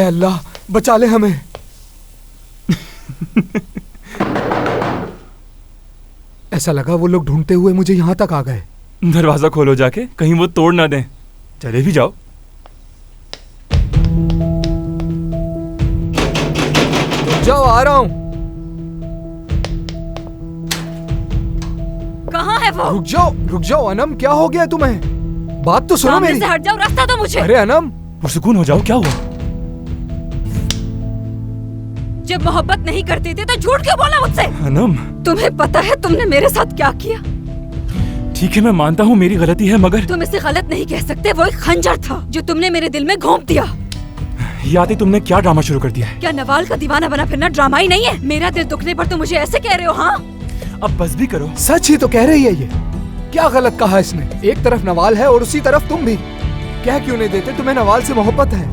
ऐ अल्लाह बचा ले हमें। ऐसा लगा वो लोग ढूंढते हुए मुझे यहाँ तक आ गए। दरवाजा खोलो जाके, कहीं वो तोड़ ना दें। चले भी जाओ। जाओ, आ रहा हूँ। कहाँ है वो? रुक जाओ अनम, क्या हो गया तुम्हें? बात तो सुनो मेरी। से हट जाओ, रास्ता दो मुझे। अरे अनम, पुरसुकून हो जाओ, क्या हुआ? जब मोहब्बत नहीं करते थे तो झूठ क्यों बोला मुझसे? अनम, तुम्हें पता है तुमने मेरे साथ क्या किया? ठीक है मैं मानता हूँ मेरी गलती है, मगर तुम इसे गलत नहीं कह सकते। वो एक खंजर था जो तुमने मेरे दिल में घोंप दिया। याति तुमने क्या ड्रामा शुरू कर दिया है? क्या नवाल का दीवाना बना फिरना ड्रामा ही नहीं है? मेरा दिल दुखने पर तुम मुझे ऐसे कह रहे हो? हाँ, अब बस भी करो। सच ही तो कह रही है ये। क्या गलत कहा इसने? एक तरफ नवाल है और उसी तरफ तुम भी। कह क्यों नहीं देते तुम्हें नवाल से मोहब्बत है?